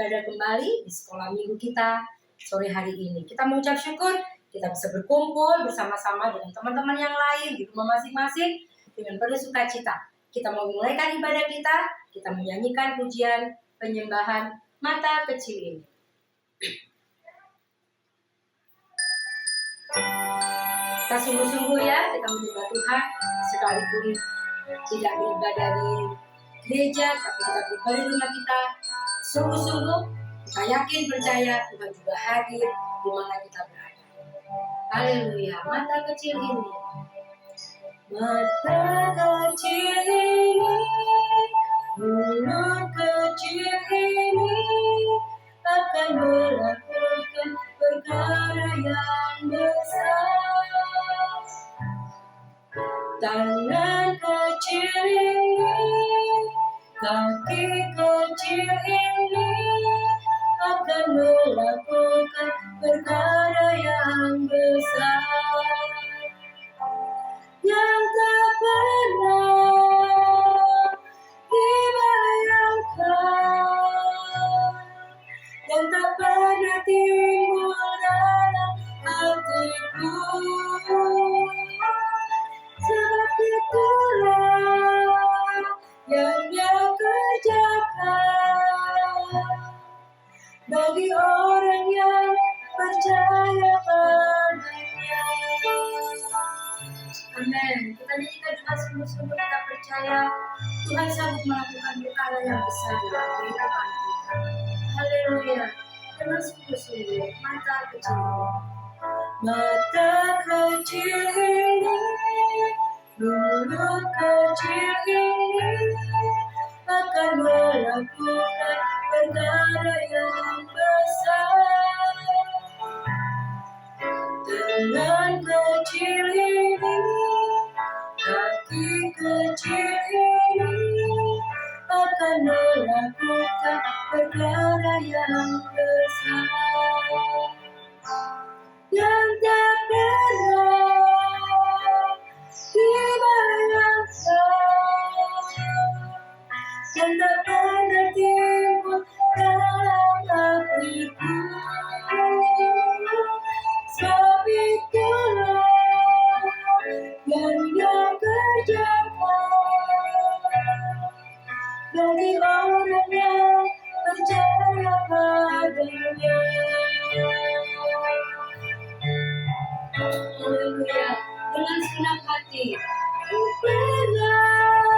beribadah kembali di sekolah minggu kita sore hari ini. Kita mengucap syukur kita bisa berkumpul bersama-sama dengan teman-teman yang lain di rumah masing-masing dengan penuh sukacita. Kita mau memulaikan ibadah kita menyanyikan pujian penyembahan mata kecil ini. Kita sungguh-sungguh ya, kita menyembah Tuhan sekalipun tidak beribadah di gereja, tapi kita beribadah di rumah kita. Sungguh-sungguh kita yakin percaya Tuhan juga hadir di mana kita berada. Haleluya, mata kecil ini. Mata kecil ini, mulut kecil ini akan melakukan perkara yang besar. Tangan kecil ini, kaki kecil ini akan melakukan perkara yang besar yang tak pernah dibayangkan, yang tak pernah timbul dalam hatiku. Sebab itulah yang Dia kerjakan bagi orang yang percaya padanya. Amin. Kita nyanyikan doa sungguh-sungguh, kita percaya Tuhan sanggup melakukan perkara yang besar dalam kehidupan kita. Haleluya. Dengan sungguh-sungguh, mata kecil ini, mulut kecil ini akan melakukan perkara yang besar. Tangan kecil ini, kaki kecil ini akan melakukan perkara yang besar yang tak pernah dibayangkan, yang tak pernah timbul dalam hatiku. Sebab itulah yang Dia kerjakan bagi orang yang percaya padanya. Haleluya. Dengan senang hati pernah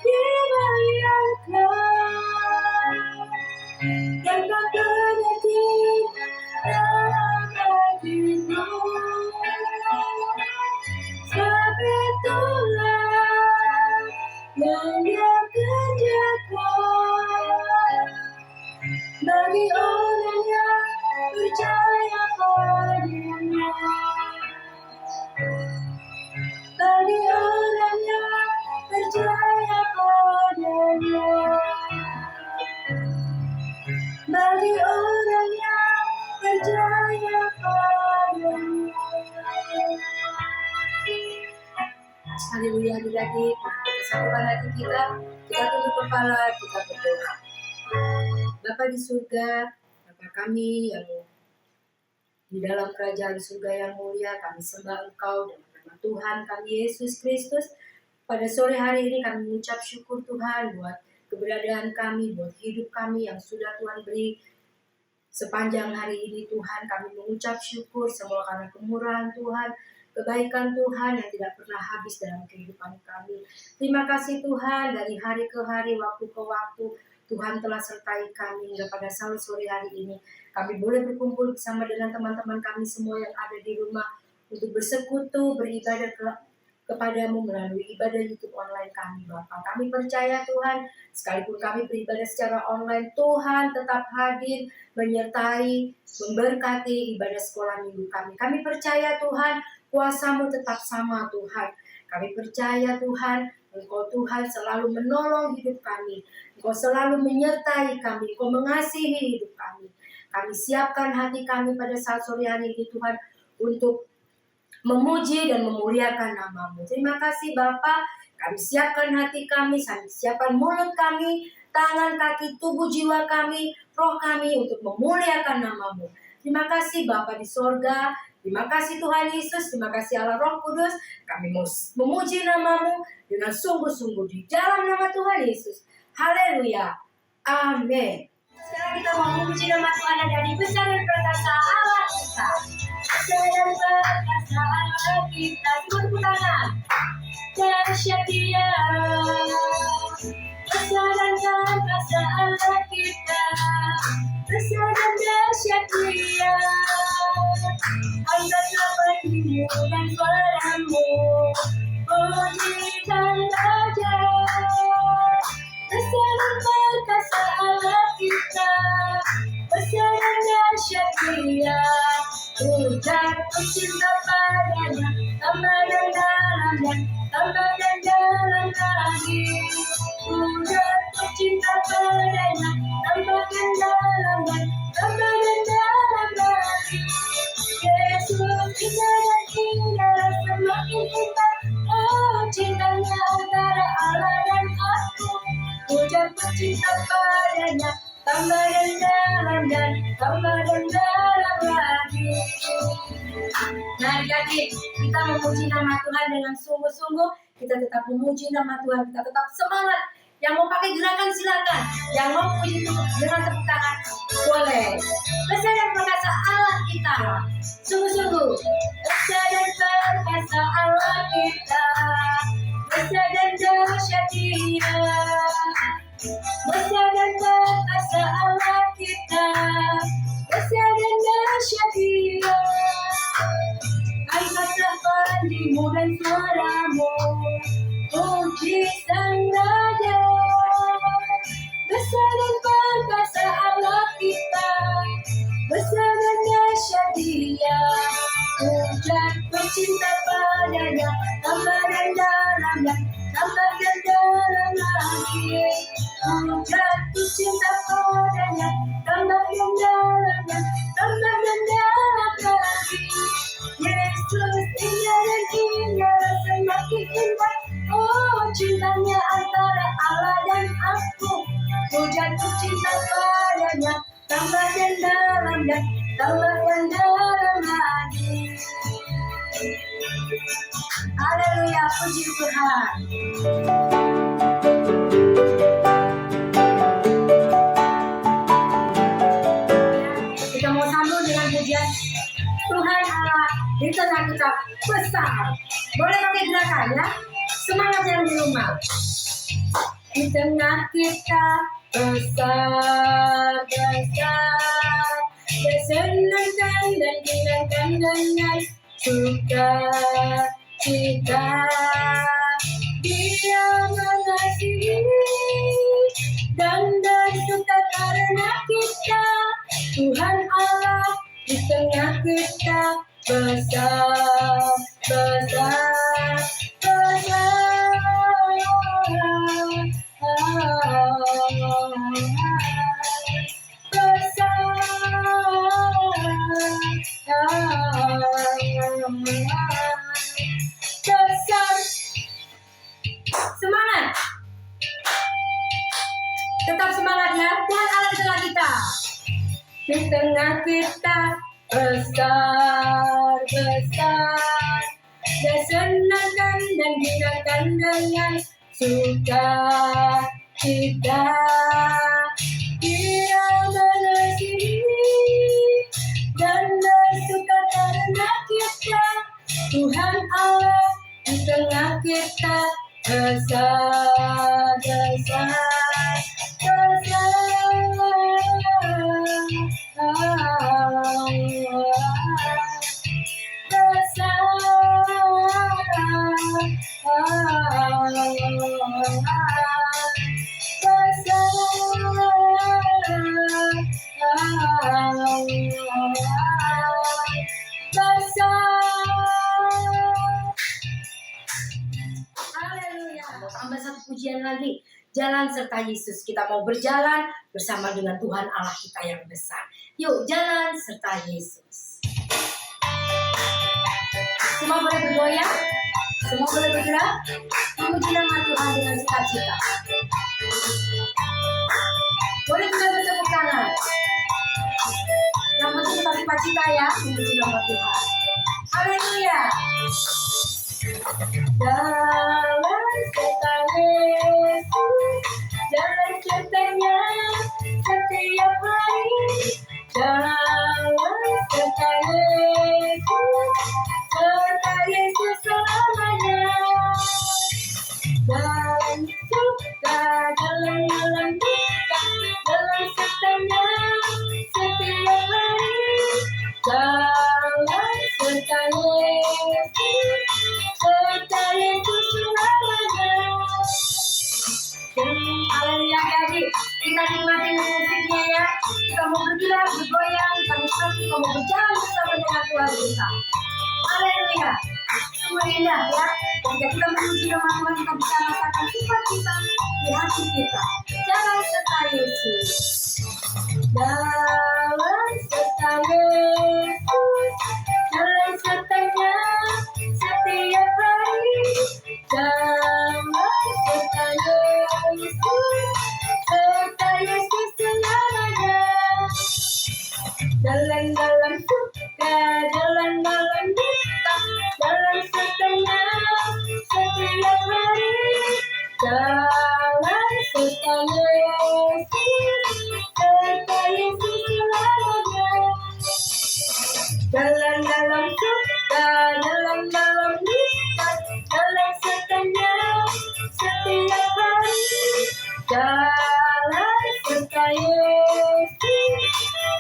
dibayangkan, yang tak pernah timbul dalam hatiku. Sebab itulah yang Dia kerjakan bagi orang yang percaya padanya. Bagi orang yang percaya padanya. Bagi orang yang percaya padanya. Haleluya, adik-adik. Kita satukan hati kita tunduk kepala, kita berdoa. Bapa di surga, Bapa kami yang di dalam kerajaan surga yang mulia, kami sembah Engkau dalam nama Tuhan kami Yesus Kristus. Pada sore hari ini kami mengucap syukur Tuhan buat keberadaan kami, buat hidup kami yang sudah Tuhan beri sepanjang hari ini. Tuhan, kami mengucap syukur semua karena kemurahan Tuhan, kebaikan Tuhan yang tidak pernah habis dalam kehidupan kami. Terima kasih Tuhan, dari hari ke hari, waktu ke waktu, Tuhan telah sertai kami hingga pada sore hari ini. Kami boleh berkumpul bersama dengan teman-teman kami semua yang ada di rumah untuk bersekutu, beribadah kepadamu melalui ibadah YouTube online kami, Bapa. Kami percaya Tuhan, sekalipun kami beribadah secara online, Tuhan tetap hadir, menyertai, memberkati ibadah sekolah minggu kami. Kami percaya Tuhan, kuasa-Mu tetap sama Tuhan. Kami percaya Tuhan, Engkau Tuhan selalu menolong hidup kami. Engkau selalu menyertai kami, Engkau mengasihi hidup kami. Kami siapkan hati kami pada saat sore hari ini Tuhan, untuk memuji dan memuliakan nama-Mu. Terima kasih Bapa. Kami siapkan hati kami, kami siapkan mulut kami tangan, kaki, tubuh, jiwa kami, roh kami untuk memuliakan nama-Mu. Terima kasih Bapa di sorga, terima kasih Tuhan Yesus, terima kasih Allah Roh Kudus. Kami mau memuji nama-Mu dengan sungguh-sungguh di dalam nama Tuhan Yesus. Haleluya. Amin. Sekarang kita mau memuji nama Tuhan yang dari besar dan perkasa Allah kita. Besar dan perkasa Allah kita. Tepuk tangan. Dahsyat Dia. Besar dan perkasa Allah kita. Besar dan dahsyat Dia. Angkatlah berdiri dan suaramu, pujikan Raja. Besar dan perkasa Allah kita, besar dan dahsyat Dia. Jatuh cinta padanya, tambah dan dalamnya, tambah dan dalam lagi. Jatuh cinta padanya, tambah dan dalamnya, tambah dan dalam lagi. Yesus indah dan indah, semakin indah. Oh, cintanya antara Allah dan aku. Ku jatuh cinta padanya, tambah dan dalam dan tambah dan dalam lagi. Nah, adik-adik, kita memuji nama Tuhan dengan sungguh-sungguh. Kita tetap memuji nama Tuhan, kita tetap semangat. Yang mau pakai gerakan silakan. Yang mau memuji dengan tepuk tangan boleh. Besar dan perkasa Allah kita. Sungguh-sungguh. Besar dan perkasa Allah kita. Besar dan dahsyat Dia. Besar dan perkasa Allah kita. Besar dan dahsyat Dia. Angkatlah pandimu dan suaramu, puji Sang Raja. Besar dan perkasa Allah kita, besar dan dahsyat Dia. Jatuh cinta padanya, tambah dan dalamnya, tambah dan dalam lagi. Jatuh cinta padanya, tambah dan dalamnya, tambah dan dalam lagi. Yesus indah dan indah, semakin indah. Oh, cintanya antara Allah dan aku. Ku jatuh cinta padanya, tambah dan dalamnya, tambah dan dalam lagi. Haleluya, puji Tuhan. Kita mau sambung dengan pujian Tuhan Allah di tengah kita besar. Boleh pakai gerakan ya. Semangat yang di rumah. Di tengah kita besar, besar. Dia senangkan dan hilangkan dengan suka cita. Dia mengasihi dan bersuka karena kita. Tuhan Allah di tengah kita besar, besar, besar. Besar. Semangat. Tetap semangat ya. Tuhan Allah di tengah kita. Di tengah kita besar, besar. Dia senangkan dan hilangkan dengan suka cita. Dia mengasihi dan bersuka karena kita. Tuhan Allah di tengah kita besar, besar, tambah satu pujian lagi. Jalan serta Yesus. Kita mau berjalan bersama dengan Tuhan Allah kita yang besar. Yuk, jalan serta Yesus. Semua boleh bergoyang, semua boleh bergerak. Memuji nama Tuhan dengan sukacita. Boleh juga bertepuk tangan. Yang penting kita cita-cita ya, memuji nama Tuhan. Haleluya. Dalam setan Yesus, jalan ceritanya setiap hari. Dalam setan Yesus, serta Yesus selamanya. Dalam suka, dalam duka, dalam setannya setiap hari. Dalam setan Yesus, serta Yesus selamanya. Haleluya adik, kita nikmati musiknya ya. Kita mau bergerak, bergoyang, kita mau berjalan bersama dengan Tuhan kita. Haleluya. Semua indah ya. Ketika kita memuji nama Tuhan, kita bisa merasakan sukacita di hati kita. Jalan serta Yesus. Dalam serta Yesus, jalan sertanya setiap hari. Dalam serta Yesus, serta Yesus selamanya. Jalan dalam suka, jalan dalam duka, dalam sertanya setiap hari. Jalan serta Yesus, serta Yesus selamanya. Jalan dalam suka, jalan dalam duka, dalam sertanya setiap hari. Jalan serta Yesus,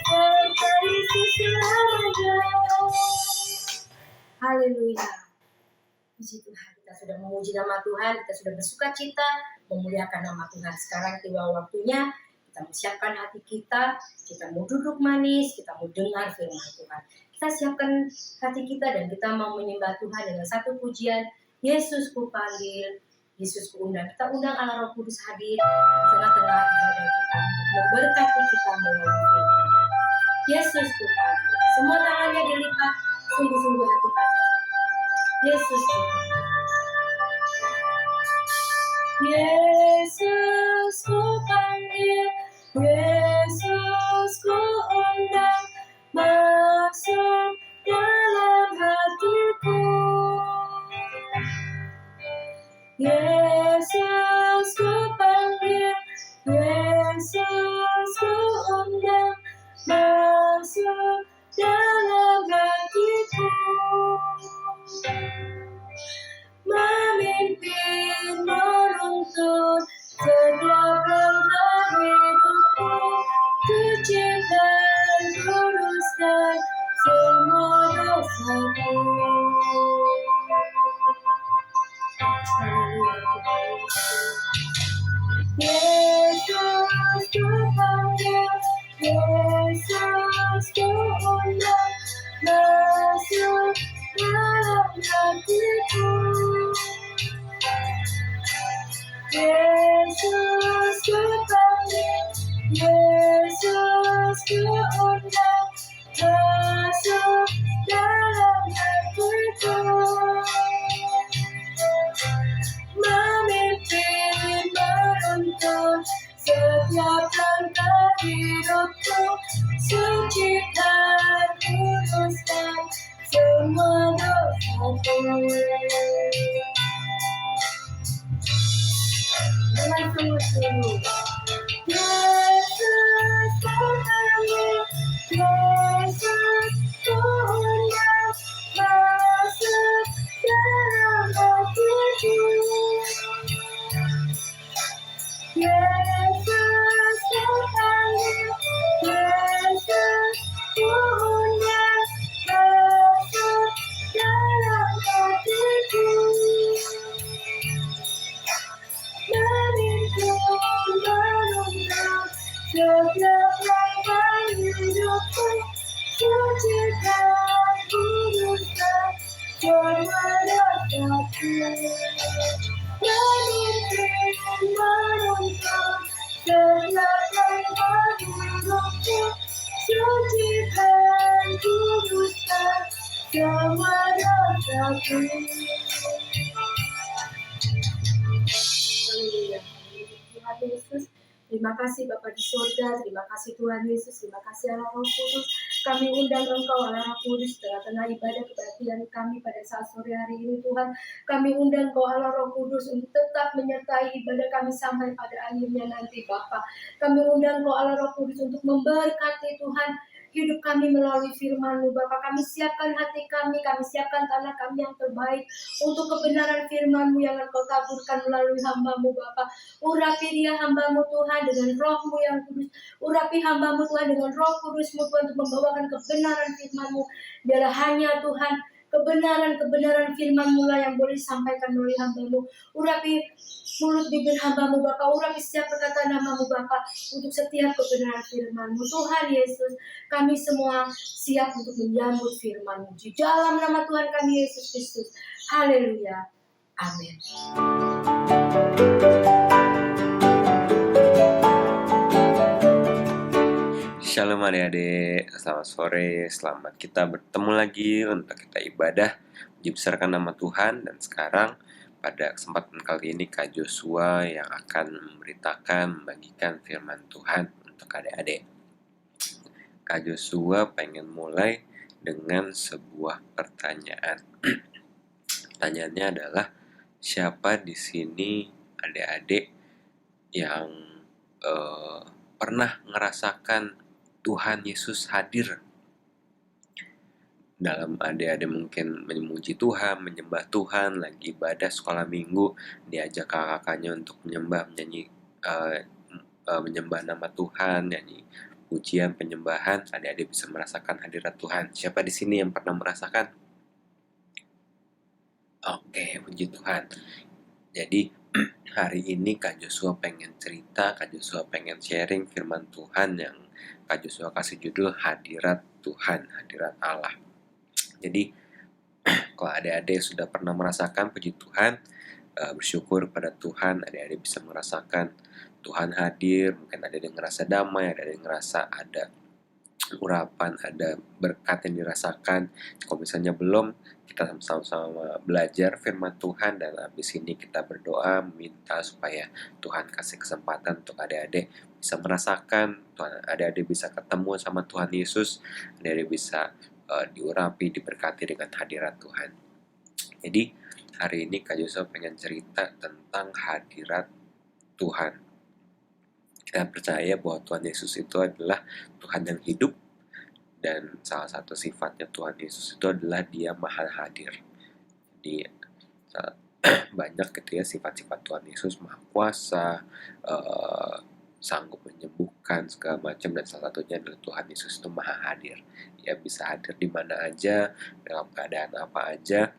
serta Yesus selamanya. Haleluya. Puji Tuhan, kita sudah memuji nama Tuhan, kita sudah bersuka cita, memuliakan nama Tuhan. Sekarang tiba waktunya kita menyiapkan hati kita mau duduk manis, kita mau dengar firman Tuhan. Kita siapkan hati kita dan kita mau menyembah Tuhan dengan satu pujian, Yesus ku panggil, Yesus ku undang. Kita undang Allah Roh Kudus hadir di tengah-tengah ibadah kita untuk memberkati kita melalui firman. Yesus ku panggil. Semua tangannya dilipat, sungguh-sungguh hati kata. Yesus ku panggil. Yesus ku panggil, Yesus ku undang, masuk dalam hatiku. Yesus ku panggil, Yesus ku undang, masuk dalam hatiku. Memimpin, menuntun setiap langkah hidupku. Cucikan, luruskan semua dosaku. Yesus ku panggil, Yesus ku undang, masuk dalam hatiku. Yesus ku panggil, Yesus ku undang, masuk dalam hatiku. Memimpin, menuntun setiap langkah hidupku. Sucikan, kuduskan semua dosaku. Dengan sungguh-sungguh. Yesus ku panggil, Yesus ku undang, masuk dalam hatiku. Yesus ku panggil, Yesus ku undang, masuk dalam hatiku. Memimpin, menuntun setiap langkah hidupku. Sucikan, kuduskan semua dosaku. Memimpin, menuntun setiap langkah hidupku. Sucikan, kuduskan semua dosaku. Haleluya. Tuhan Yesus, Terima kasih Bapa di surga, terima kasih Tuhan Yesus, terima kasih Allah Roh Kudus. Kami undang Engkau Allah Roh Kudus tengah-tengah ibadah kebaktian kami pada saat sore hari ini Tuhan. Kami undang Engkau Allah Roh Kudus untuk tetap menyertai ibadah kami sampai pada akhirnya nanti Bapa. Kami undang Engkau Allah Roh Kudus untuk memberkati Tuhan hidup kami melalui firman-Mu Bapa. Kami siapkan hati kami siapkan tanah kami yang terbaik untuk kebenaran firman-Mu yang Engkau taburkan melalui hamba-Mu Bapa. Urapi dia hamba-Mu Tuhan dengan roh-Mu yang kudus. Urapi hamba-Mu Tuhan dengan roh kudus-Mu Tuhan untuk membawakan kebenaran firman-Mu. Biarlah hanya Tuhan kebenaran-kebenaran firman-Mu lah yang boleh disampaikan melalui hamba-Mu. Urapi mulut bibir hamba-Mu Bapa, urapi setiap perkataan hamba-Mu Bapa untuk setiap kebenaran firman-Mu. Tuhan Yesus, kami semua siap untuk menyambut firman-Mu. Di dalam nama Tuhan kami Yesus Kristus. Haleluya. Amin. Shalom adik-adik, selamat sore, selamat kita bertemu lagi untuk kita ibadah dibesarkan nama Tuhan. Dan sekarang pada kesempatan kali ini Kak Joshua yang akan membagikan firman Tuhan untuk adik-adik. Kak Joshua pengen mulai dengan sebuah pertanyaan. Pertanyaannya adalah, siapa di sini adik-adik yang pernah ngerasakan Tuhan Yesus hadir dalam adik-adik mungkin memuji Tuhan, menyembah Tuhan, lagi ibadah sekolah minggu, diajak kakak-kakaknya untuk menyembah nama Tuhan, nyanyi pujian penyembahan, adik-adik bisa merasakan hadirat Tuhan. Siapa di sini yang pernah merasakan? Oke, puji Tuhan. Jadi hari ini Kak Joshua pengen cerita, Kak Joshua pengen sharing firman Tuhan yang Kak Joshua kasih judul Hadirat Tuhan, Hadirat Allah. Jadi kalau adik-adik sudah pernah merasakan, puji Tuhan, bersyukur pada Tuhan, adik-adik bisa merasakan Tuhan hadir, mungkin adik-adik ngerasa damai, adik-adik ngerasa ada urapan, ada berkat yang dirasakan. Kalau misalnya belum, kita sama-sama belajar firman Tuhan, dan habis ini kita berdoa minta supaya Tuhan kasih kesempatan untuk adik-adik bisa merasakan Tuhan, adik-adik bisa ketemu sama Tuhan Yesus, adik-adik bisa diurapi, diberkati dengan hadirat Tuhan. Jadi hari ini Kak Joshua pengen cerita tentang hadirat Tuhan. Kita percaya bahwa Tuhan Yesus itu adalah Tuhan yang hidup, dan salah satu sifatnya Tuhan Yesus itu adalah Dia Maha Hadir. Jadi banyak gitu ya sifat-sifat Tuhan Yesus, Maha Kuasa, sanggup menyembuhkan segala macam, dan salah satunya adalah Tuhan Yesus itu Maha Hadir. Dia bisa hadir di mana aja, dalam keadaan apa aja.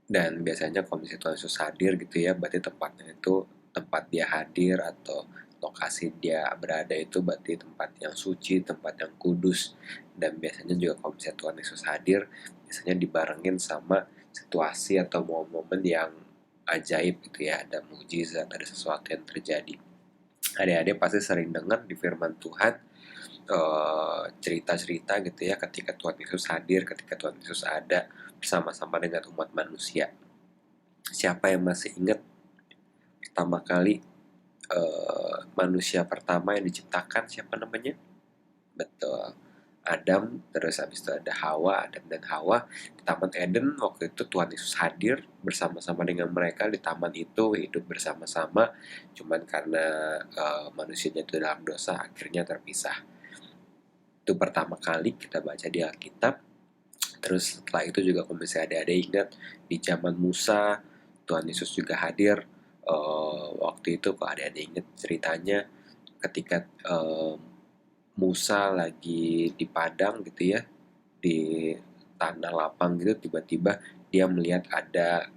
Dan biasanya kalau misalnya Tuhan Yesus hadir gitu ya, berarti tempatnya itu tempat Dia hadir, atau lokasi Dia berada itu berarti tempat yang suci, tempat yang kudus. Dan biasanya juga kalau misalnya Tuhan Yesus hadir, biasanya dibarengin sama situasi atau momen-momen yang ajaib gitu ya, ada mukjizat, ada sesuatu yang terjadi. Adik-adik pasti sering dengar di firman Tuhan cerita-cerita gitu ya, ketika Tuhan Yesus hadir, ketika Tuhan Yesus ada bersama-sama dengan umat manusia. Siapa yang masih ingat pertama kali manusia pertama yang diciptakan, siapa namanya? Betul, Adam. Terus habis itu ada Hawa, Adam dan Hawa di Taman Eden. Waktu itu Tuhan Yesus hadir bersama-sama dengan mereka di taman itu, hidup bersama-sama. Cuman karena manusianya itu dalam dosa, akhirnya terpisah. Itu pertama kali kita baca di Alkitab. Terus setelah itu juga kalau misalnya ada ingat di zaman Musa, Tuhan Yesus juga hadir. Waktu itu kalau ada ingat ceritanya, ketika Musa lagi di padang gitu ya, di tanah lapang gitu, tiba-tiba dia melihat ada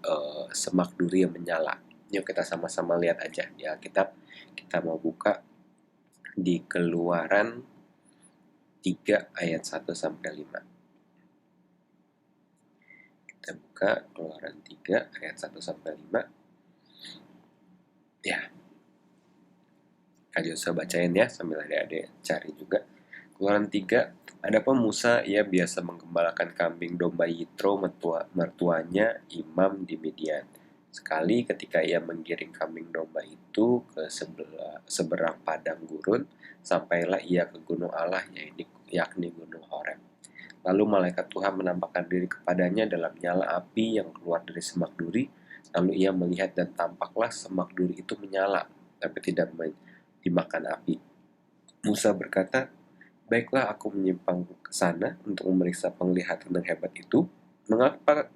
semak duri yang menyala. Yuk kita sama-sama lihat aja di Alkitab. Kita mau buka di Keluaran 3 ayat 1 sampai 5. Kita buka Keluaran 3 ayat 1 sampai 5. Ya. Kak Joshua bacain ya sambil adik-adik cari juga. Keluaran 3, adapun Musa ia biasa menggembalakan kambing domba Yitro mertuanya imam di Midian. Sekali ketika ia menggiring kambing domba itu ke seberang padang gurun, sampailah ia ke gunung Allah, yakni gunung Horeb. Lalu malaikat Tuhan menampakkan diri kepadanya dalam nyala api yang keluar dari semak duri. Lalu ia melihat dan tampaklah semak duri itu menyala, tapi tidak dimakan api. Musa berkata, "Baiklah, aku menyimpang ke sana untuk memeriksa penglihatan yang hebat itu. Mengapakah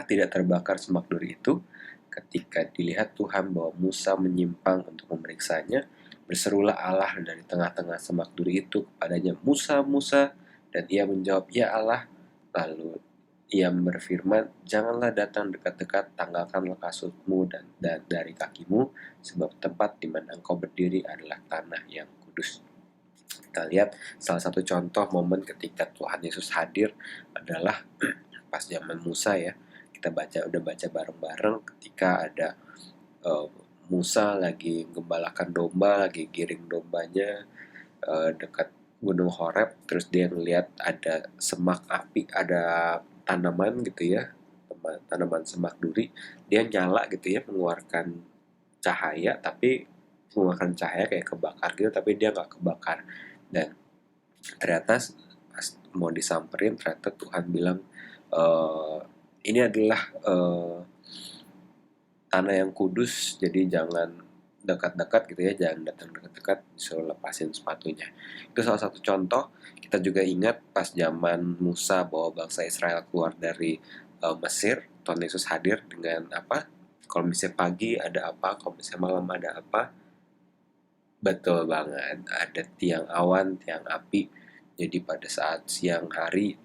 tidak terbakar semak duri itu?" Ketika dilihat Tuhan bahwa Musa menyimpang untuk memeriksanya, berserulah Allah dari tengah-tengah semak duri itu kepadanya, "Musa, Musa." Dan ia menjawab, "Ya Allah." Lalu ia berfirman, "Janganlah datang dekat-dekat, tanggalkanlah kasutmu dan dari kakimu, sebab tempat di mana engkau berdiri adalah tanah yang kudus." Kita lihat salah satu contoh momen ketika Tuhan Yesus hadir adalah pas zaman Musa ya. Kita udah baca bareng-bareng ketika ada uh, Musa lagi gembalakan domba, lagi giring dombanya dekat Gunung Horeb, terus dia ngeliat ada semak api, ada tanaman gitu ya, tanaman semak duri, dia nyala gitu ya, mengeluarkan cahaya kayak kebakar gitu, tapi dia nggak kebakar. Dan ternyata pas mau disamperin, ternyata Tuhan bilang, ini adalah tanah yang kudus, jadi jangan dekat-dekat gitu ya, jangan datang dekat-dekat, disuruh lepasin sepatunya. Itu salah satu contoh. Kita juga ingat pas zaman Musa bawa bangsa Israel keluar dari Mesir, Tuhan Yesus hadir dengan apa? Kalau misalnya pagi ada apa, kalau misalnya malam ada apa. Betul banget, ada tiang awan, tiang api. Jadi pada saat siang hari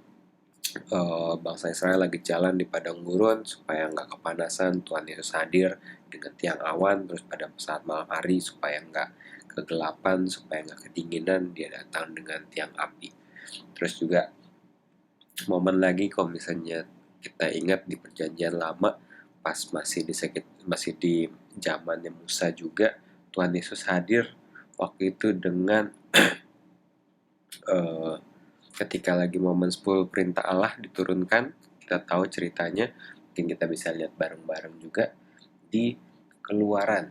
bangsa Israel lagi jalan di padang gurun supaya nggak kepanasan, Tuhan Yesus hadir dengan tiang awan. Terus pada saat malam hari supaya nggak kegelapan, supaya nggak kedinginan, dia datang dengan tiang api. Terus juga momen lagi kalau misalnya kita ingat di perjanjian lama, pas masih di zamannya Musa juga, Tuhan Yesus hadir waktu itu dengan eh, ketika lagi momen 10 perintah Allah diturunkan. Kita tahu ceritanya, mungkin kita bisa lihat bareng-bareng juga di Keluaran.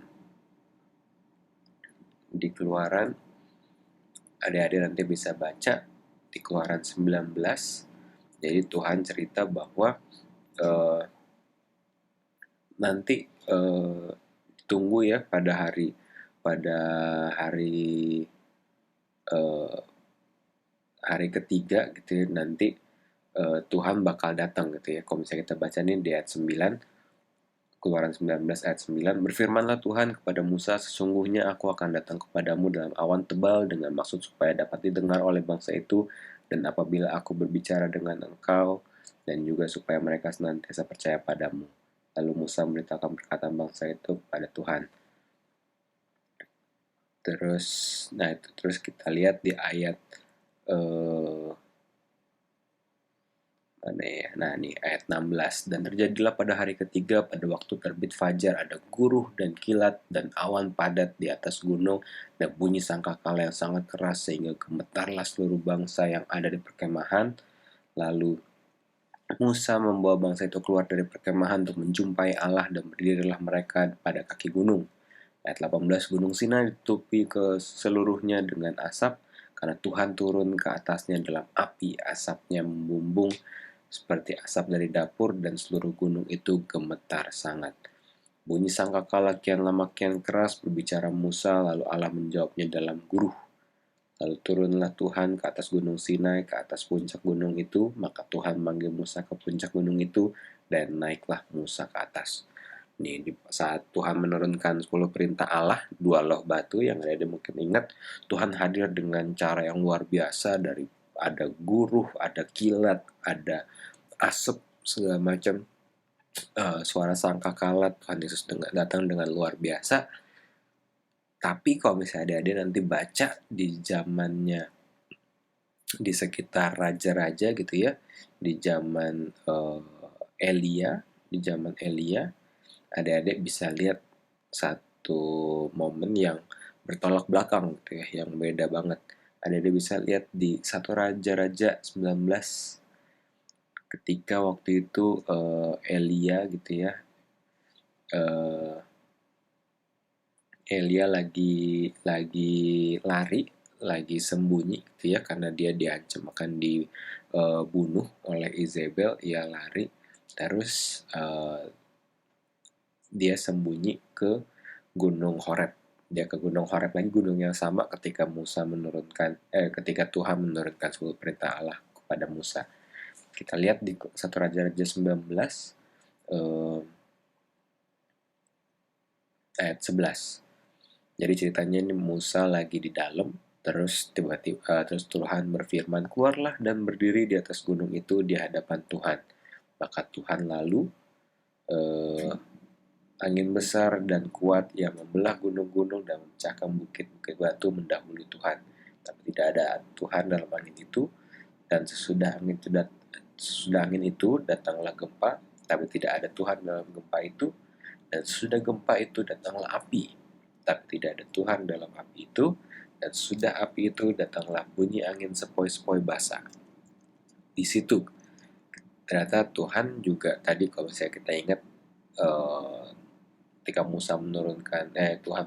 Di Keluaran, adik-adik nanti bisa baca di Keluaran 19. Jadi Tuhan cerita bahwa nanti tunggu ya pada hari eh, hari ketiga gitu ya, nanti Tuhan bakal datang gitu ya. Kalau misalnya kita baca nih di ayat 9, Keluaran 19 ayat 9, "Berfirmanlah Tuhan kepada Musa, sesungguhnya aku akan datang kepadamu dalam awan tebal dengan maksud supaya dapat didengar oleh bangsa itu, dan apabila aku berbicara dengan engkau, dan juga supaya mereka senantiasa percaya padamu." Lalu Musa memberitakan perkataan bangsa itu pada Tuhan. Terus kita lihat di ayat mana ya? Nah, nih ayat 16. "Dan terjadilah pada hari ketiga, pada waktu terbit fajar, ada guruh dan kilat dan awan padat di atas gunung, dan bunyi sangkakala yang sangat keras sehingga gemetarlah seluruh bangsa yang ada di perkemahan. Lalu Musa membawa bangsa itu keluar dari perkemahan untuk menjumpai Allah, dan berdirilah mereka pada kaki gunung." Ayat 18, "Gunung Sinai ditutupi ke seluruhnya dengan asap, karena Tuhan turun ke atasnya dalam api, asapnya membumbung seperti asap dari dapur, dan seluruh gunung itu gemetar sangat. Bunyi sangkakala kian lama kian keras berbicara Musa, lalu Allah menjawabnya dalam guruh. Lalu turunlah Tuhan ke atas gunung Sinai, ke atas puncak gunung itu, maka Tuhan manggil Musa ke puncak gunung itu, dan naiklah Musa ke atas." Nih, di saat Tuhan menurunkan 10 perintah Allah, dua loh batu yang ada mungkin ingat, Tuhan hadir dengan cara yang luar biasa, dari ada guruh, ada kilat, ada asap, segala macam, suara sangkakala. Tuhan Yesus datang dengan luar biasa. Tapi kalau misalnya adik-adik nanti baca di zamannya, di sekitar raja-raja gitu ya, di zaman Elia, adik-adik bisa lihat satu momen yang bertolak belakang gitu ya, yang beda banget. Adik-adik bisa lihat di satu Raja-Raja 19, ketika waktu itu Elia gitu ya, eh, Elia lagi lari, lagi sembunyi gitu ya, karena dia diancam akan dibunuh oleh Izebel. Ia lari terus, dia sembunyi ke Gunung Horeb. Dia ke Gunung Horeb lagi, gunung yang sama ketika Tuhan menurunkan 10 perintah Allah kepada Musa. Kita lihat di 1 Raja-Raja 19 eh, ayat 11. Jadi ceritanya ini Musa lagi di dalam, terus tiba-tiba terus Tuhan berfirman, "Keluarlah dan berdiri di atas gunung itu di hadapan Tuhan." Maka Tuhan lalu eh, angin besar dan kuat yang membelah gunung-gunung dan memecahkan bukit-bukit batu mendahului Tuhan. Tapi tidak ada Tuhan dalam angin itu, dan sesudah angin itu datanglah gempa, tapi tidak ada Tuhan dalam gempa itu, dan sesudah gempa itu datanglah api, tapi tidak ada Tuhan dalam api itu, dan sudah api itu datanglah bunyi angin sepoi-sepoi basah. Di situ ternyata Tuhan juga tadi, kalau misalnya kita ingat, eh, ketika Tuhan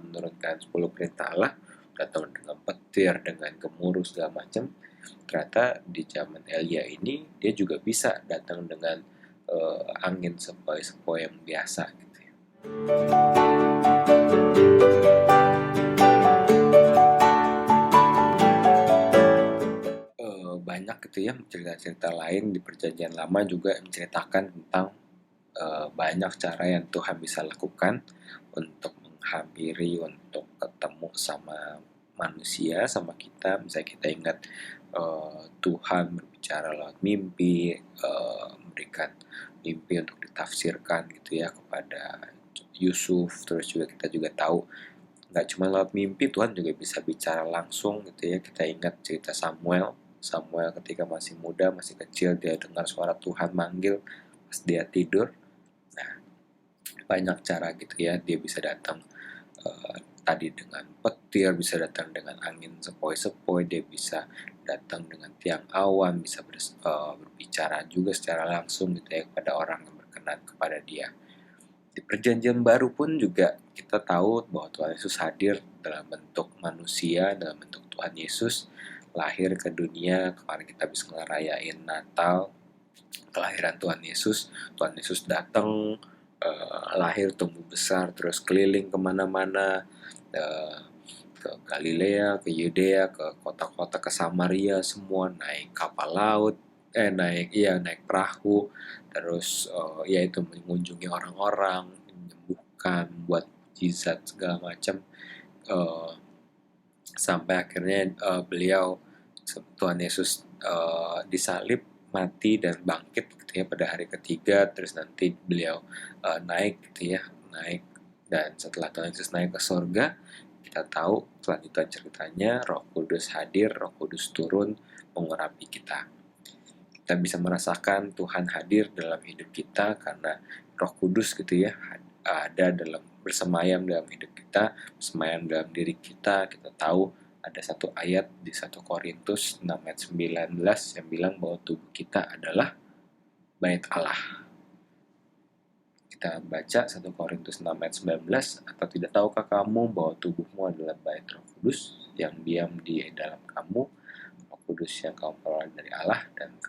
menurunkan 10 perintah Allah, datang dengan petir, dengan gemuruh segala macam. Ternyata di zaman Elia ini dia juga bisa datang dengan angin sepoi-sepoi yang biasa gitu ya. Banyak gitu ya cerita-cerita lain di Perjanjian Lama juga menceritakan tentang banyak cara yang Tuhan bisa lakukan untuk menghampiri, untuk ketemu sama manusia, sama kita. Misalnya kita ingat Tuhan berbicara lewat mimpi, memberikan mimpi untuk ditafsirkan gitu ya kepada Yusuf. Terus juga kita juga tahu nggak cuma lewat mimpi, Tuhan juga bisa bicara langsung gitu ya. Kita ingat cerita Samuel ketika masih muda, masih kecil, dia dengar suara Tuhan manggil pas dia tidur. Nah, banyak cara gitu ya, dia bisa datang tadi dengan petir, bisa datang dengan angin sepoi-sepoi, dia bisa datang dengan tiang awan, bisa berbicara juga secara langsung gitu ya kepada orang yang berkenan kepada dia. Di Perjanjian Baru pun juga kita tahu bahwa Tuhan Yesus hadir dalam bentuk manusia, dalam bentuk Tuhan Yesus lahir ke dunia. Kemarin kita bisa ngerayain Natal, kelahiran Tuhan Yesus. Tuhan Yesus datang, lahir, tumbuh besar, terus keliling kemana-mana, ke Galilea, ke Yudea, ke kota-kota, ke Samaria, semua naik kapal laut, naik perahu, terus yaitu mengunjungi orang-orang, menyembuhkan, buat mukjizat segala macam, uh, sampai akhirnya Tuhan Yesus disalib, mati dan bangkit gitu ya pada hari ketiga. Terus nanti beliau naik gitu ya, naik, dan setelah Tuhan Yesus naik ke surga, kita tahu selanjutnya ceritanya Roh Kudus hadir, Roh Kudus turun mengurapi kita. Kita bisa merasakan Tuhan hadir dalam hidup kita karena Roh Kudus gitu ya ada bersemayam dalam hidup kita, bersemayam dalam diri kita. Kita tahu ada satu ayat di 1 Korintus 6 ayat 19 yang bilang bahwa tubuh kita adalah bait Allah. Kita baca 1 Korintus 6 ayat 19, "Atau tidak tahukah kamu bahwa tubuhmu adalah bait Roh Kudus yang diam di dalam kamu, Roh Kudus yang kamu peroleh dari Allah, dan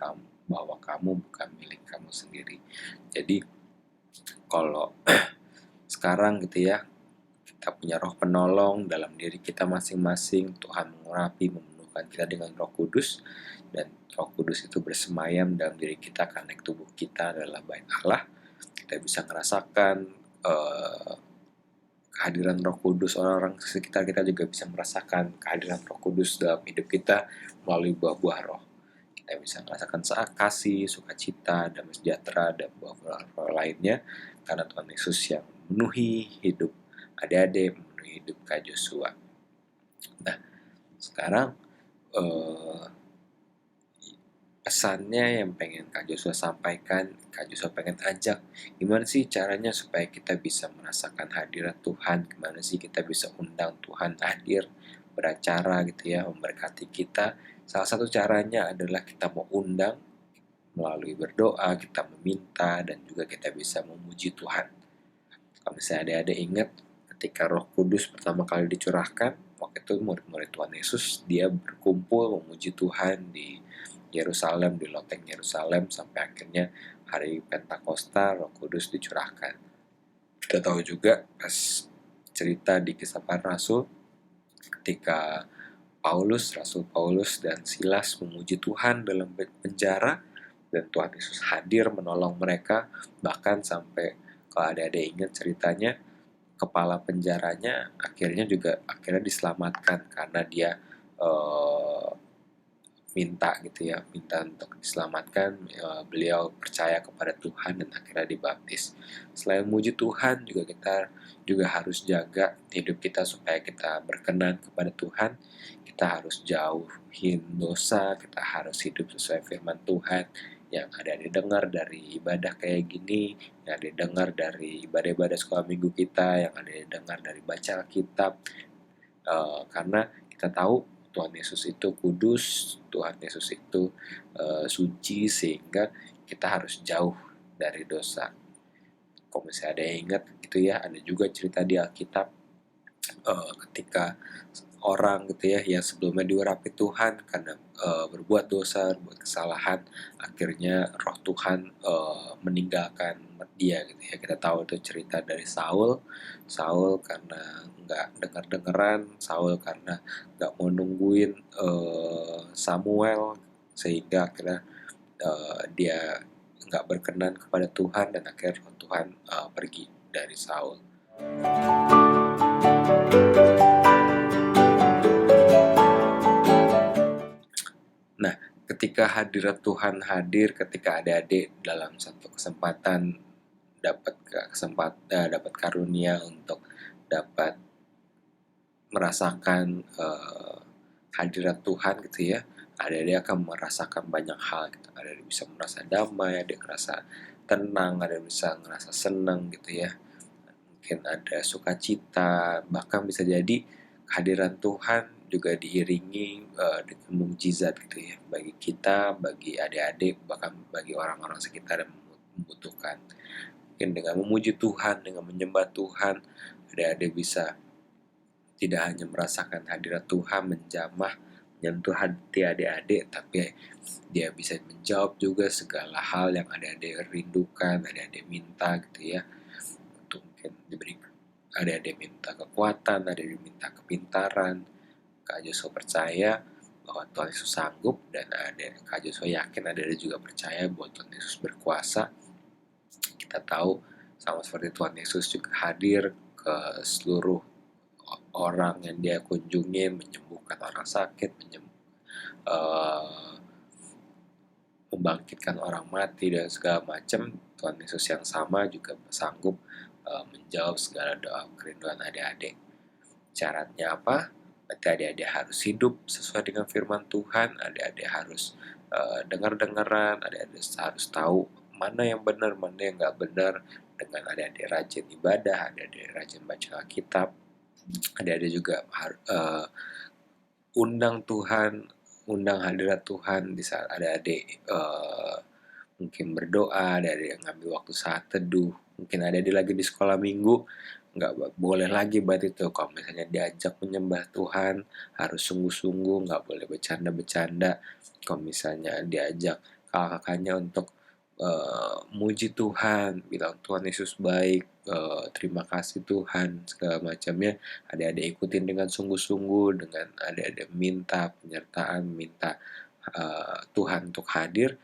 bahwa kamu bukan milik kamu sendiri." Jadi kalau sekarang gitu ya, kita punya Roh Penolong dalam diri kita masing-masing. Tuhan mengurapi, memenuhkan kita dengan Roh Kudus, dan Roh Kudus itu bersemayam dalam diri kita karena tubuh kita adalah bait Allah. Kita bisa merasakan kehadiran Roh Kudus. Orang-orang sekitar kita juga bisa merasakan kehadiran Roh Kudus dalam hidup kita melalui buah-buah Roh. Kita bisa merasakan kasih, sukacita, damai sejahtera, dan buah-buah lainnya karena Tuhan Yesus yang memenuhi hidup adik-adik, memenuhi hidup Kak Joshua. Nah, sekarang pesannya yang pengen Kak Joshua sampaikan, Kak Joshua pengen ajak, gimana sih caranya supaya kita bisa merasakan hadirat Tuhan, gimana sih kita bisa undang Tuhan hadir, beracara gitu ya, memberkati kita. Salah satu caranya adalah kita mau undang melalui berdoa, kita meminta, dan juga kita bisa memuji Tuhan. Kalau misalnya adik-adik ingat ketika Roh Kudus pertama kali dicurahkan, waktu itu murid-murid Tuhan Yesus dia berkumpul memuji Tuhan di Yerusalem, di loteng Yerusalem sampai akhirnya hari Pentakosta Roh Kudus dicurahkan. Kita tahu juga pas cerita di Kisah Para Rasul ketika Rasul Paulus dan Silas memuji Tuhan dalam penjara dan Tuhan Yesus hadir menolong mereka, bahkan sampai kalau adik-adik ingat ceritanya kepala penjaranya akhirnya diselamatkan karena dia eh, minta untuk diselamatkan. Beliau percaya kepada Tuhan dan akhirnya dibaptis. Selain memuji Tuhan juga kita juga harus jaga hidup kita supaya kita berkenan kepada Tuhan. Kita harus jauhin dosa, kita harus hidup sesuai firman Tuhan yang ada didengar dari ibadah kayak gini, yang ada didengar dari ibadah-ibadah sekolah minggu kita, yang ada didengar dari baca Alkitab. Karena kita tahu Tuhan Yesus itu kudus, Tuhan Yesus itu suci, sehingga kita harus jauh dari dosa. Kalau misalnya ada yang ingat gitu ya, ada juga cerita di Alkitab ketika orang gitu ya yang sebelumnya diurapi Tuhan karena berbuat dosa, berbuat kesalahan, akhirnya Roh Tuhan meninggalkan dia gitu ya. Kita tahu itu cerita dari Saul karena nggak dengar-dengeran, Saul karena nggak mau nungguin Samuel, sehingga akhirnya dia nggak berkenan kepada Tuhan dan akhirnya Roh Tuhan pergi dari Saul. Nah, ketika hadirat Tuhan hadir, ketika adik-adik dalam satu kesempatan dapat karunia untuk dapat merasakan hadirat Tuhan gitu ya, adik-adik akan merasakan banyak hal gitu. Adik-adik bisa merasa damai, adik merasa tenang, adik bisa merasa senang gitu ya. Mungkin ada sukacita, bahkan bisa jadi kehadiran Tuhan juga diiringi dengan mukjizat gitu ya, bagi kita, bagi adik-adik, bahkan bagi orang-orang sekitar yang membutuhkan. Mungkin dengan memuji Tuhan, dengan menyembah Tuhan, adik-adik bisa tidak hanya merasakan hadirat Tuhan menjamah menyentuh hati adik-adik, tapi dia bisa menjawab juga segala hal yang adik-adik rindukan, adik-adik minta gitu ya. Untuk mungkin diberi, adik-adik minta kekuatan, adik-adik minta kepintaran. Kak Joshua percaya bahwa Tuhan Yesus sanggup, dan Kak Joshua yakin adik-adik juga percaya bahwa Tuhan Yesus berkuasa. Kita tahu sama seperti Tuhan Yesus juga hadir ke seluruh orang yang dia kunjungi, menyembuhkan orang sakit, membangkitkan orang mati dan segala macam. Tuhan Yesus yang sama juga sanggup menjawab segala doa kerinduan adik-adik. Syaratnya apa? Berarti adik-adik harus hidup sesuai dengan firman Tuhan, adik-adik harus dengar-dengaran, adik-adik harus tahu mana yang benar, mana yang nggak benar. Dengan adik-adik rajin ibadah, adik-adik rajin baca Alkitab, adik-adik juga undang hadirat Tuhan di saat adik-adik mungkin berdoa, adik-adik ngambil waktu saat teduh. Mungkin adik-adik lagi di sekolah minggu, nggak boleh lagi berarti tuh kalau misalnya diajak menyembah Tuhan harus sungguh-sungguh, nggak boleh bercanda-bercanda. Kalau misalnya diajak kakak-kakaknya untuk muji Tuhan, bilang Tuhan Yesus baik, terima kasih Tuhan, segala macamnya, adik-adik ikutin dengan sungguh-sungguh, dengan adik-adik minta penyertaan, minta Tuhan untuk hadir.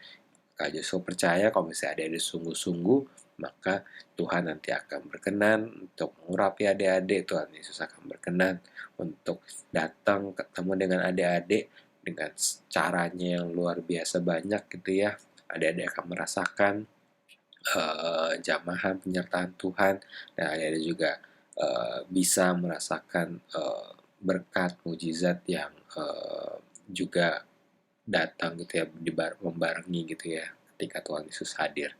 Kak Joshua percaya kalau misalnya adik-adik sungguh-sungguh, maka Tuhan nanti akan berkenan untuk mengurapi adik-adik. Tuhan Yesus akan berkenan untuk datang ketemu dengan adik-adik dengan caranya yang luar biasa banyak gitu ya. Adik-adik akan merasakan jamahan penyertaan Tuhan, dan adik-adik juga bisa merasakan berkat mujizat yang juga datang gitu ya, membarengi gitu ya ketika Tuhan Yesus hadir.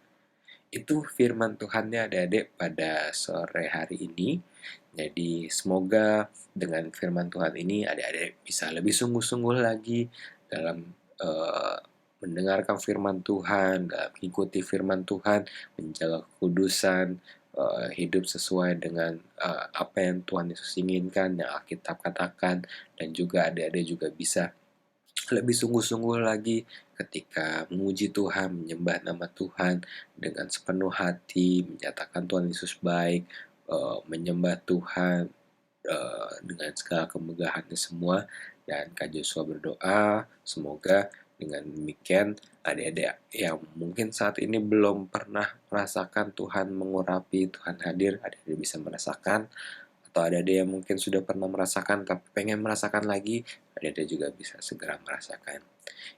Itu firman Tuhannya adik-adik pada sore hari ini. Jadi semoga dengan firman Tuhan ini adik-adik bisa lebih sungguh-sungguh lagi dalam mendengarkan firman Tuhan, dalam mengikuti firman Tuhan, menjaga kekudusan, hidup sesuai dengan apa yang Tuhan Yesus inginkan, yang Alkitab katakan, dan juga adik-adik juga bisa lebih sungguh-sungguh lagi ketika memuji Tuhan, menyembah nama Tuhan dengan sepenuh hati, menyatakan Tuhan Yesus baik, menyembah Tuhan dengan segala kemegahannya semua. Dan Kak Joshua berdoa semoga dengan demikian adik-adik yang mungkin saat ini belum pernah merasakan Tuhan mengurapi, Tuhan hadir, adik-adik bisa merasakan. Atau adik-adik yang mungkin sudah pernah merasakan tapi pengen merasakan lagi, adik-adik juga bisa segera merasakan.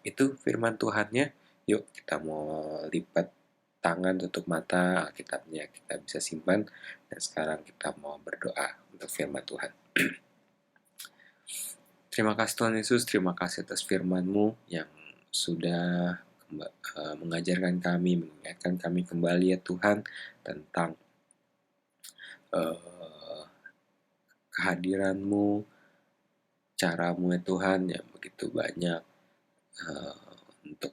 Itu firman Tuhannya. Yuk kita mau lipat tangan, tutup mata, Alkitabnya kita bisa simpan. Dan sekarang kita mau berdoa untuk firman Tuhan. Terima kasih Tuhan Yesus, terima kasih atas firman-Mu yang sudah mengajarkan kami, mengingatkan kami kembali ya Tuhan tentang kehadiran-Mu, cara-Mu ya Tuhan yang begitu banyak untuk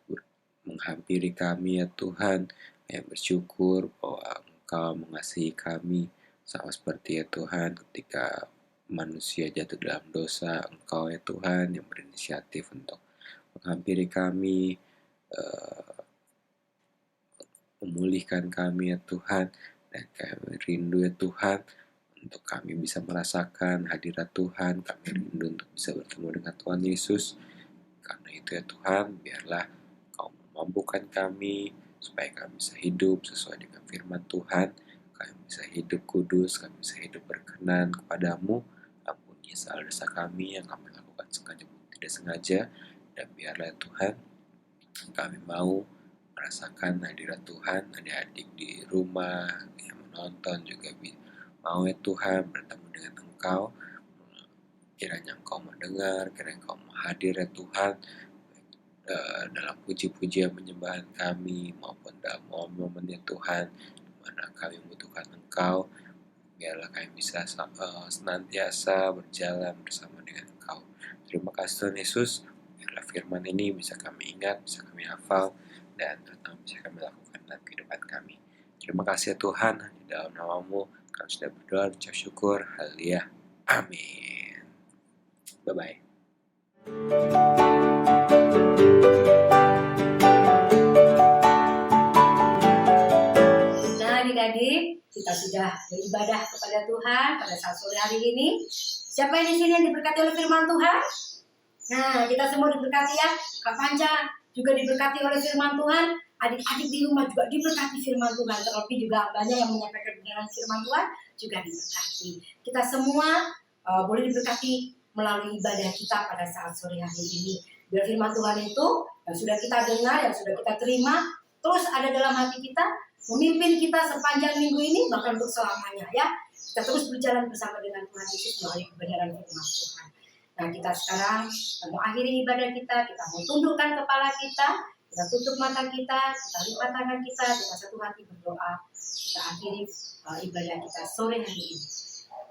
menghampiri kami ya Tuhan, yang bersyukur bahwa Engkau mengasihi kami sama seperti ya Tuhan ketika manusia jatuh dalam dosa, Engkau ya Tuhan yang berinisiatif untuk menghampiri kami, memulihkan kami ya Tuhan, dan kami rindu ya Tuhan untuk kami bisa merasakan hadirat Tuhan, kami rindu untuk bisa bertemu dengan Tuhan Yesus. Karena itu ya Tuhan, biarlah Kau memampukan kami supaya kami bisa hidup sesuai dengan firman Tuhan, kami bisa hidup kudus, kami bisa hidup berkenan kepadamu. Ampuni segala dosa kami yang kami lakukan sengaja maupun tidak sengaja, dan biarlah Tuhan kami mau merasakan hadirat Tuhan, adik-adik di rumah yang menonton juga mau ya Tuhan bertemu dengan Engkau. Kiranya Engkau mendengar, kiranya Engkau mau hadir ya Tuhan dalam puji-pujian penyembahan kami maupun dalam momen ya Tuhan di mana kami membutuhkan Engkau. Biarlah kami bisa senantiasa berjalan bersama dengan Engkau. Terima kasih Tuhan Yesus. Biarlah firman ini bisa kami ingat, bisa kami hafal, dan terutama bisa kami lakukan dalam kehidupan kami. Terima kasih ya Tuhan, di dalam nama-Mu kami sudah berdoa dan ucap syukur. Haleluya. Amin. Bye-bye. Nah adik-adik, kita sudah beribadah kepada Tuhan pada saat sore hari ini. Siapa yang di sini yang diberkati oleh firman Tuhan? Nah, kita semua diberkati ya. Kak Panca juga diberkati oleh firman Tuhan. Adik-adik di rumah juga diberkati firman Tuhan. Terlebih juga banyak yang menyampaikan kebenaran firman Tuhan juga diberkati. Kita semua boleh diberkati melalui ibadah kita pada saat sore hari ini. Biar firman Tuhan itu yang sudah kita dengar, yang sudah kita terima, terus ada dalam hati kita, memimpin kita sepanjang minggu ini, bahkan untuk selamanya ya. Kita terus berjalan bersama dengan Tuhan Yesus melalui kebenaran firman Tuhan. Nah, kita sekarang mau akhiri ibadah kita mau tundukkan kepala kita tutup mata kita lipat tangan kita dengan satu hati berdoa. Kita akhiri ibadah kita sore hari ini.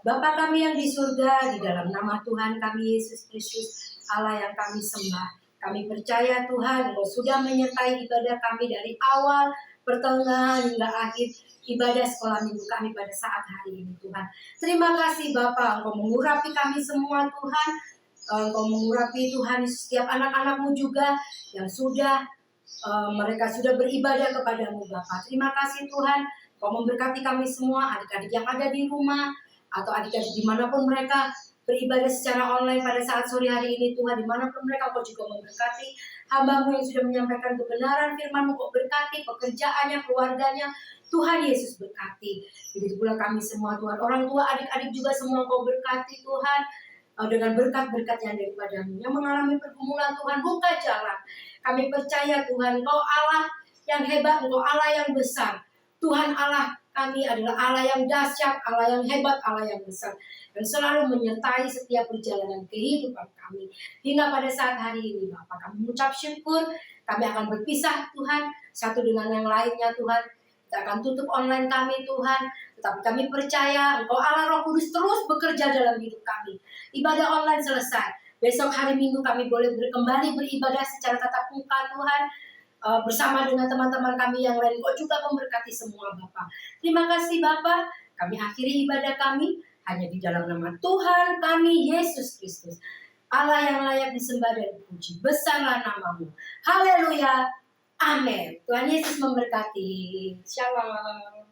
Bapa kami yang di surga, di dalam nama Tuhan kami Yesus Kristus, Allah yang kami sembah, kami percaya Tuhan Engkau sudah menyertai ibadah kami dari awal, pertengahan hingga akhir ibadah sekolah minggu kami pada saat hari ini Tuhan. Terima kasih Bapa, Engkau mengurapi kami semua Tuhan. Engkau mengurapi Tuhan setiap anak-anak-Mu juga yang sudah mereka sudah beribadah kepadamu Bapa. Terima kasih Tuhan, Engkau memberkati kami semua, adik-adik yang ada di rumah atau adik-adik dimanapun mereka beribadah secara online pada saat sore hari ini Tuhan, dimanapun mereka Engkau juga memberkati hamba-Mu yang sudah menyampaikan kebenaran firman-Mu, Engkau berkati pekerjaannya, keluarganya, Tuhan Yesus berkati. Begitu pula kami semua Tuhan, orang tua, adik-adik juga semua Engkau berkati Tuhan, dengan berkat-berkat yang daripada-Mu, yang mengalami pergumulan Tuhan, buka jalan. Kami percaya Tuhan, Engkau Allah yang hebat, Engkau Allah yang besar. Tuhan Allah kami adalah Allah yang dahsyat, Allah yang hebat, Allah yang besar, dan selalu menyertai setiap perjalanan kehidupan kami. Hingga pada saat hari ini Bapak, kami mengucap syukur, kami akan berpisah Tuhan, satu dengan yang lainnya Tuhan. Kita akan tutup online kami Tuhan, tetapi kami percaya Engkau Allah Roh Kudus terus bekerja dalam hidup kami. Ibadah online selesai, besok hari Minggu kami boleh kembali beribadah secara tatap muka Tuhan. bersama dengan teman-teman kami yang lain. Kau juga memberkati semua Bapak. Terima kasih Bapak. Kami akhiri ibadah kami hanya di dalam nama Tuhan kami Yesus Kristus. Allah yang layak disembah dan dipuji. Besarlah namamu. Haleluya. Amin. Tuhan Yesus memberkati. Shalom.